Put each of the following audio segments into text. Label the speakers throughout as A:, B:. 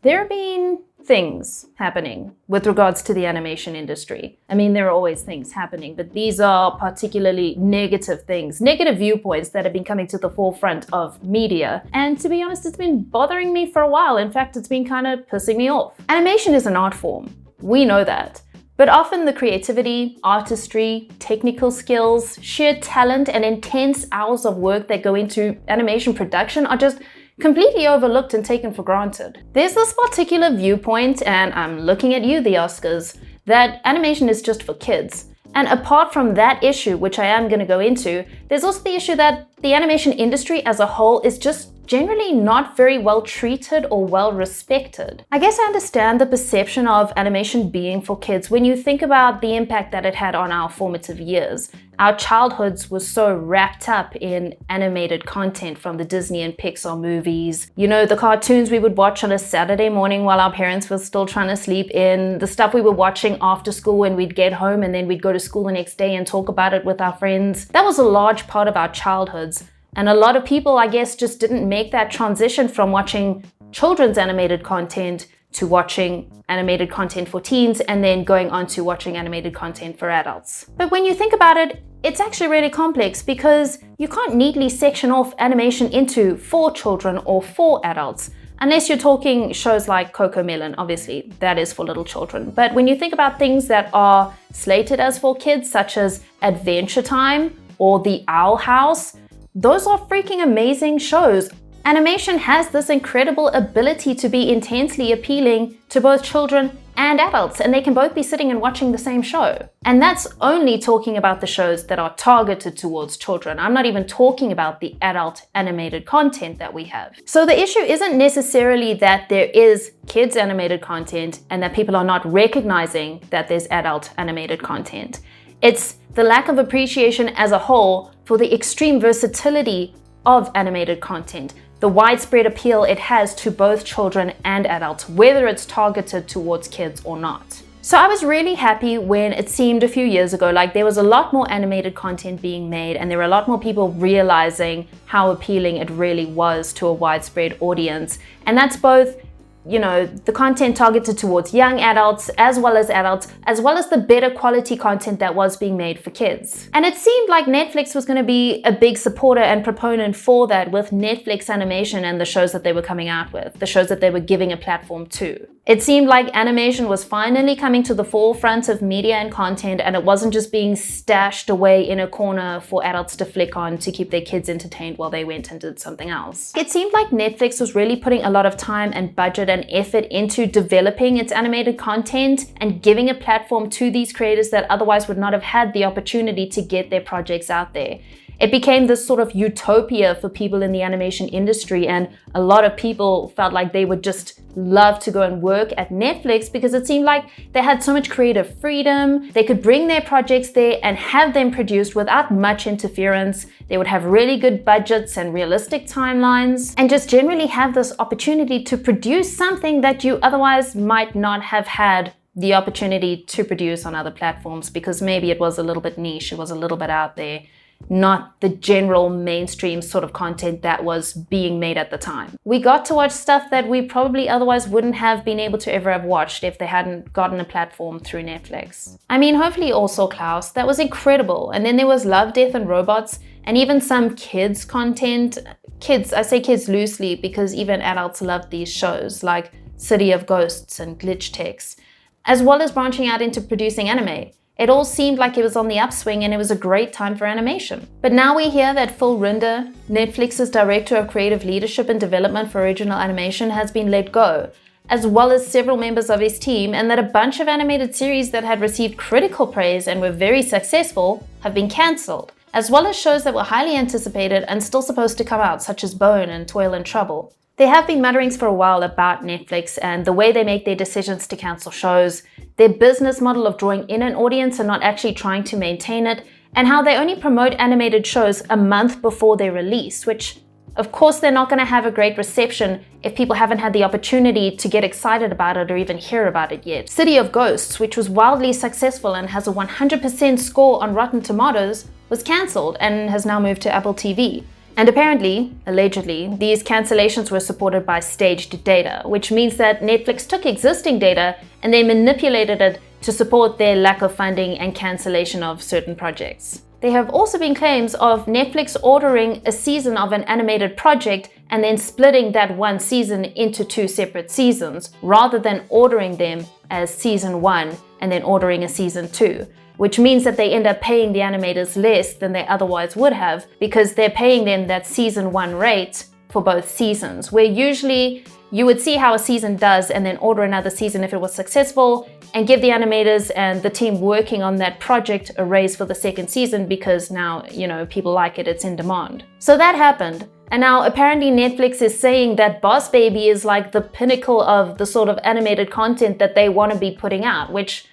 A: There have been things happening with regards to the animation industry. I mean, there are always things happening, but these are particularly negative things, negative viewpoints that have been coming to the forefront of media. And to be honest, it's been bothering me for a while. In fact, it's been kind of pissing me off. Animation is an art form. We know that. But often the creativity, artistry, technical skills, sheer talent, and intense hours of work that go into animation production are just completely overlooked and taken for granted. There's this particular viewpoint, and I'm looking at you, the Oscars, that animation is just for kids. And apart from that issue, which I am going to go into, there's also the issue that the animation industry as a whole is just generally not very well treated or well respected. I guess I understand the perception of animation being for kids when you think about the impact that it had on our formative years. Our childhoods were so wrapped up in animated content from the Disney and Pixar movies. You know, the cartoons we would watch on a Saturday morning while our parents were still trying to sleep in, the stuff we were watching after school when we'd get home and then we'd go to school the next day and talk about it with our friends. That was a large part of our childhoods. And a lot of people, I guess, just didn't make that transition from watching children's animated content to watching animated content for teens and then going on to watching animated content for adults. But when you think about it, it's actually really complex because you can't neatly section off animation into for children or for adults. Unless you're talking shows like CoComelon, obviously, that is for little children. But when you think about things that are slated as for kids, such as Adventure Time or The Owl House, those are freaking amazing shows. Animation has this incredible ability to be intensely appealing to both children and adults, and they can both be sitting and watching the same show. And that's only talking about the shows that are targeted towards children. I'm not even talking about the adult animated content that we have. So the issue isn't necessarily that there is kids animated content and that people are not recognizing that there's adult animated content. It's the lack of appreciation as a whole for the extreme versatility of animated content, the widespread appeal it has to both children and adults, whether it's targeted towards kids or not. So I was really happy when it seemed a few years ago like there was a lot more animated content being made and there were a lot more people realizing how appealing it really was to a widespread audience. And that's both, you know, the content targeted towards young adults, as well as the better quality content that was being made for kids. And it seemed like Netflix was going to be a big supporter and proponent for that with Netflix animation and the shows that they were coming out with, the shows that they were giving a platform to. It seemed like animation was finally coming to the forefront of media and content, and it wasn't just being stashed away in a corner for adults to flick on to keep their kids entertained while they went and did something else. It seemed like Netflix was really putting a lot of time and budget and effort into developing its animated content and giving a platform to these creators that otherwise would not have had the opportunity to get their projects out there. It became this sort of utopia for people in the animation industry, and a lot of people felt like they would just love to go and work at Netflix because it seemed like they had so much creative freedom. They could bring their projects there and have them produced without much interference. They would have really good budgets and realistic timelines and just generally have this opportunity to produce something that you otherwise might not have had the opportunity to produce on other platforms because maybe it was a little bit niche, it was a little bit out there, not the general mainstream sort of content that was being made at the time. We got to watch stuff that we probably otherwise wouldn't have been able to ever have watched if they hadn't gotten a platform through Netflix. I mean, hopefully you all saw Klaus. That was incredible. And then there was Love, Death and Robots, and even some kids content. Kids, I say kids loosely because even adults love these shows like City of Ghosts and Glitch Techs, as well as branching out into producing anime. It all seemed like it was on the upswing and it was a great time for animation. But now we hear that Phil Rinder, Netflix's Director of Creative Leadership and Development for Original Animation, has been let go, as well as several members of his team, and that a bunch of animated series that had received critical praise and were very successful have been cancelled, as well as shows that were highly anticipated and still supposed to come out, such as Bone and Toil and Trouble. There have been mutterings for a while about Netflix and the way they make their decisions to cancel shows, their business model of drawing in an audience and not actually trying to maintain it, and how they only promote animated shows a month before their release, which of course they're not going to have a great reception if people haven't had the opportunity to get excited about it or even hear about it yet. City of Ghosts, which was wildly successful and has a 100% score on Rotten Tomatoes, was cancelled and has now moved to Apple TV. And apparently, allegedly, these cancellations were supported by staged data, which means that Netflix took existing data and they manipulated it to support their lack of funding and cancellation of certain projects. There have also been claims of Netflix ordering a season of an animated project and then splitting that one season into 2 separate seasons, rather than ordering them as season 1 and then ordering a season 2. Which means that they end up paying the animators less than they otherwise would have, because they're paying them that season 1 rate for both seasons, where usually you would see how a season does and then order another season if it was successful, and give the animators and the team working on that project a raise for the second season, because now, people like it, it's in demand. So that happened. And now apparently Netflix is saying that Boss Baby is like the pinnacle of the sort of animated content that they want to be putting out, which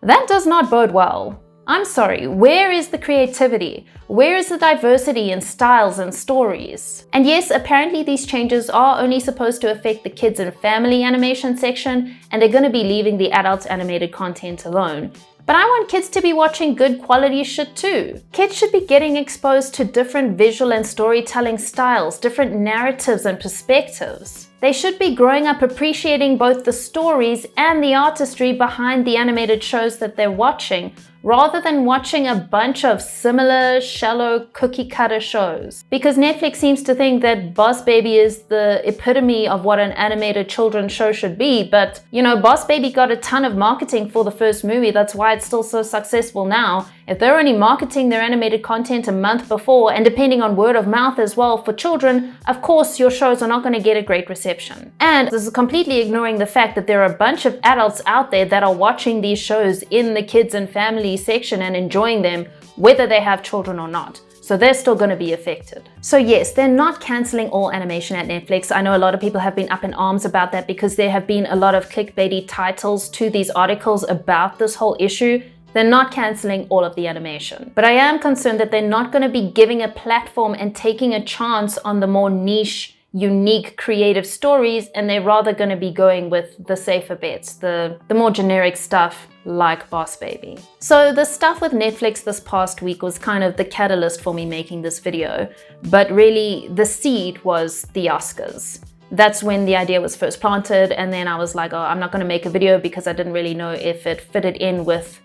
A: that does not bode well. I'm sorry, where is the creativity? Where is the diversity in styles and stories? And yes, apparently these changes are only supposed to affect the kids and family animation section, and they're going to be leaving the adult animated content alone. But I want kids to be watching good quality shit too. Kids should be getting exposed to different visual and storytelling styles, different narratives and perspectives. They should be growing up appreciating both the stories and the artistry behind the animated shows that they're watching, rather than watching a bunch of similar, shallow, cookie-cutter shows. Because Netflix seems to think that Boss Baby is the epitome of what an animated children's show should be, but, Boss Baby got a ton of marketing for the first movie, that's why it's still so successful now. If they're only marketing their animated content a month before, and depending on word of mouth as well for children, of course your shows are not going to get a great reception. And this is completely ignoring the fact that there are a bunch of adults out there that are watching these shows in the kids and family section and enjoying them, whether they have children or not. So they're still going to be affected. So yes, they're not cancelling all animation at Netflix. I know a lot of people have been up in arms about that because there have been a lot of clickbaity titles to these articles about this whole issue. They're not cancelling all of the animation. But I am concerned that they're not going to be giving a platform and taking a chance on the more niche, unique, creative stories, and they're rather going to be going with the safer bets, the more generic stuff like Boss Baby. So the stuff with Netflix this past week was kind of the catalyst for me making this video, but really the seed was the Oscars. That's when the idea was first planted, and then I was like, oh, I'm not going to make a video because I didn't really know if it fitted in with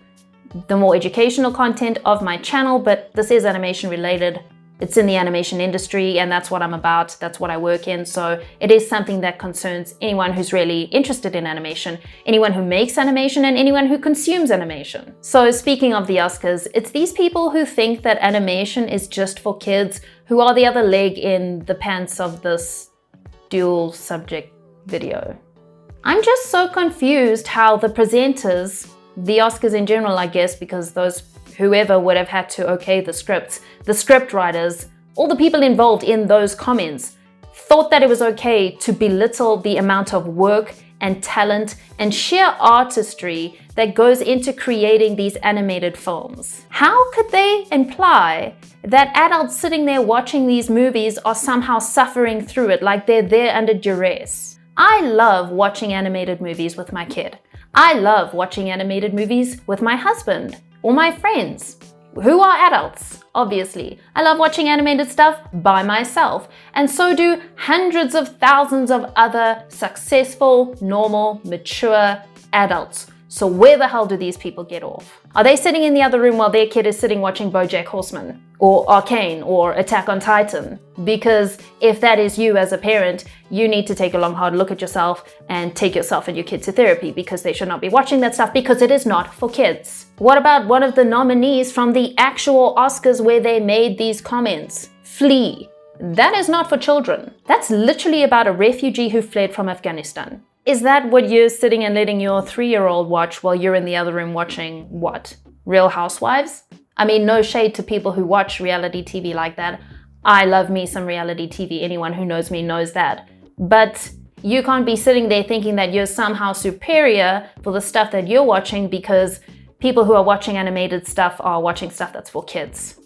A: the more educational content of my channel, but this is animation related. It's in the animation industry, and that's what I'm about, that's what I work in, so it is something that concerns anyone who's really interested in animation, anyone who makes animation, and anyone who consumes animation. So speaking of the Oscars, it's these people who think that animation is just for kids who are the other leg in the pants of this dual subject video. I'm just so confused how the presenters, the Oscars in general, I guess, because whoever would have had to okay the scripts, the script writers, all the people involved in those comments thought that it was okay to belittle the amount of work and talent and sheer artistry that goes into creating these animated films. How could they imply that adults sitting there watching these movies are somehow suffering through it, like they're there under duress? I love watching animated movies with my kid. I love watching animated movies with my husband or my friends, who are adults, obviously. I love watching animated stuff by myself, and so do hundreds of thousands of other successful, normal, mature adults. So where the hell do these people get off? Are they sitting in the other room while their kid is sitting watching BoJack Horseman or Arcane or Attack on Titan? Because if that is you as a parent, you need to take a long hard look at yourself and take yourself and your kid to therapy, because they should not be watching that stuff, because it is not for kids. What about one of the nominees from the actual Oscars where they made these comments? Flee. That is not for children. That's literally about a refugee who fled from Afghanistan. Is that what you're sitting and letting your 3-year-old watch while you're in the other room watching what? Real Housewives? I mean, no shade to people who watch reality TV like that. I love me some reality TV. Anyone who knows me knows that. But you can't be sitting there thinking that you're somehow superior for the stuff that you're watching because people who are watching animated stuff are watching stuff that's for kids.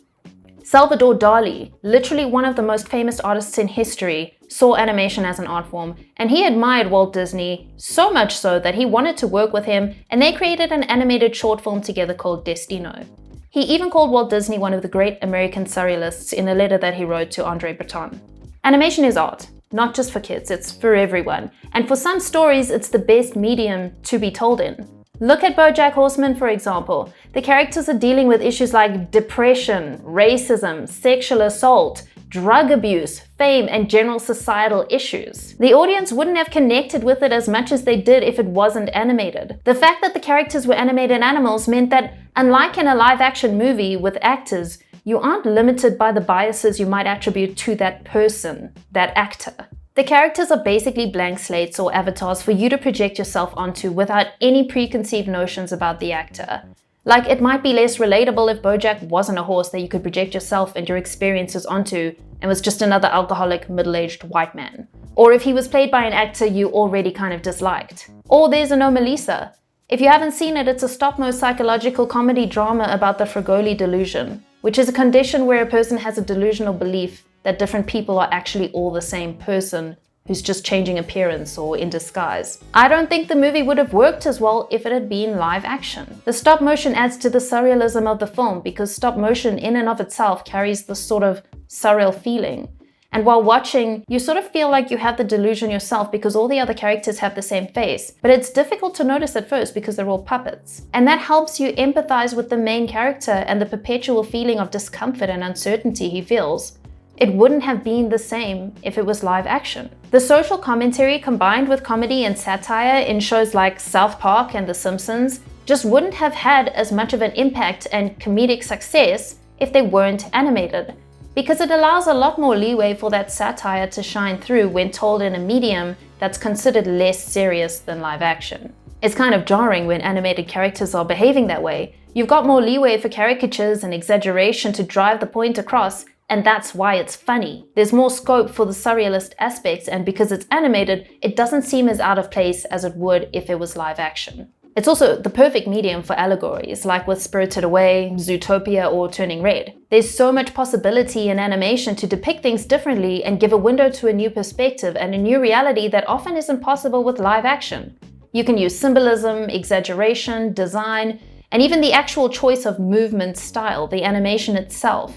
A: Salvador Dali, literally one of the most famous artists in history, saw animation as an art form, and he admired Walt Disney so much so that he wanted to work with him, and they created an animated short film together called Destino. He even called Walt Disney one of the great American surrealists in a letter that he wrote to Andre Breton. Animation is art, not just for kids, it's for everyone. And for some stories, it's the best medium to be told in. Look at BoJack Horseman, for example. The characters are dealing with issues like depression, racism, sexual assault, drug abuse, fame, and general societal issues. The audience wouldn't have connected with it as much as they did if it wasn't animated. The fact that the characters were animated animals meant that, unlike in a live-action movie with actors, you aren't limited by the biases you might attribute to that person, that actor. The characters are basically blank slates or avatars for you to project yourself onto without any preconceived notions about the actor. Like, it might be less relatable if BoJack wasn't a horse that you could project yourself and your experiences onto and was just another alcoholic, middle-aged white man. Or if he was played by an actor you already kind of disliked. Or there's Anomalisa. If you haven't seen it, it's a stop-mo psychological comedy drama about the Fragoli delusion, which is a condition where a person has a delusional belief that different people are actually all the same person who's just changing appearance or in disguise. I don't think the movie would have worked as well if it had been live action. The stop motion adds to the surrealism of the film because stop motion in and of itself carries this sort of surreal feeling. And while watching, you sort of feel like you have the delusion yourself because all the other characters have the same face. But it's difficult to notice at first because they're all puppets. And that helps you empathize with the main character and the perpetual feeling of discomfort and uncertainty he feels. It wouldn't have been the same if it was live action. The social commentary combined with comedy and satire in shows like South Park and The Simpsons just wouldn't have had as much of an impact and comedic success if they weren't animated, because it allows a lot more leeway for that satire to shine through when told in a medium that's considered less serious than live action. It's kind of jarring when animated characters are behaving that way. You've got more leeway for caricatures and exaggeration to drive the point across, and that's why it's funny. There's more scope for the surrealist aspects, and because it's animated, it doesn't seem as out of place as it would if it was live action. It's also the perfect medium for allegories, like with Spirited Away, Zootopia, or Turning Red. There's so much possibility in animation to depict things differently and give a window to a new perspective and a new reality that often isn't possible with live action. You can use symbolism, exaggeration, design, and even the actual choice of movement style, the animation itself.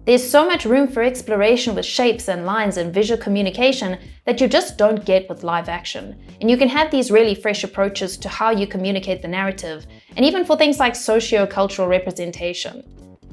A: There's so much room for exploration with shapes and lines and visual communication that you just don't get with live action. And you can have these really fresh approaches to how you communicate the narrative, and even for things like socio-cultural representation.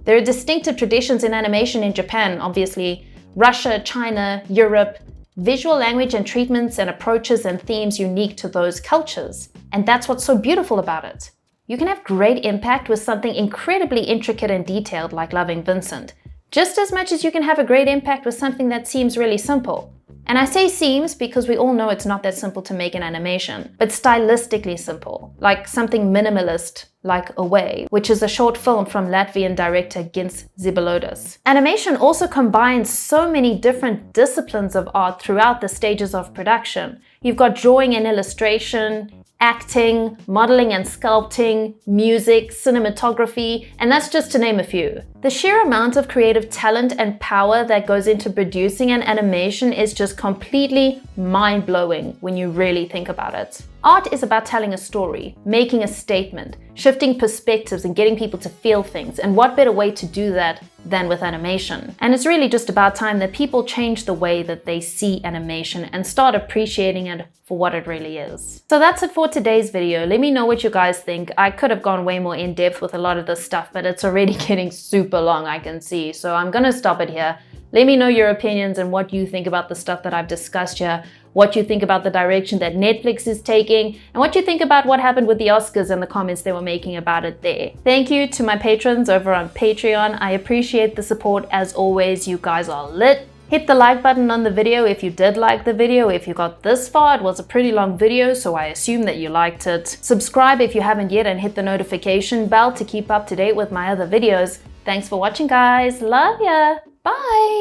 A: There are distinctive traditions in animation in Japan, obviously, Russia, China, Europe, visual language and treatments and approaches and themes unique to those cultures. And that's what's so beautiful about it. You can have great impact with something incredibly intricate and detailed like Loving Vincent, just as much as you can have a great impact with something that seems really simple. And I say seems because we all know it's not that simple to make an animation, but stylistically simple, like something minimalist like Away, which is a short film from Latvian director Gins Zibalodis. Animation also combines so many different disciplines of art throughout the stages of production. You've got drawing and illustration, acting, modeling and sculpting, music, cinematography, and that's just to name a few. The sheer amount of creative talent and power that goes into producing an animation is just completely mind-blowing when you really think about it. Art is about telling a story, making a statement, shifting perspectives and getting people to feel things, and what better way to do that than with animation? And it's really just about time that people change the way that they see animation and start appreciating it for what it really is. So that's it for today's video. Let me know what you guys think. I could have gone way more in depth with a lot of this stuff, but it's already getting super long, I can see. So I'm gonna stop it here. Let me know your opinions and what you think about the stuff that I've discussed here, what you think about the direction that Netflix is taking, and what you think about what happened with the Oscars and the comments they were making about it there. Thank you to my patrons over on Patreon. I appreciate the support as always. You guys are lit. Hit the like button on the video if you did like the video. If you got this far, it was a pretty long video, so I assume that you liked it. Subscribe if you haven't yet and hit the notification bell to keep up to date with my other videos. Thanks for watching, guys. Love ya. Bye.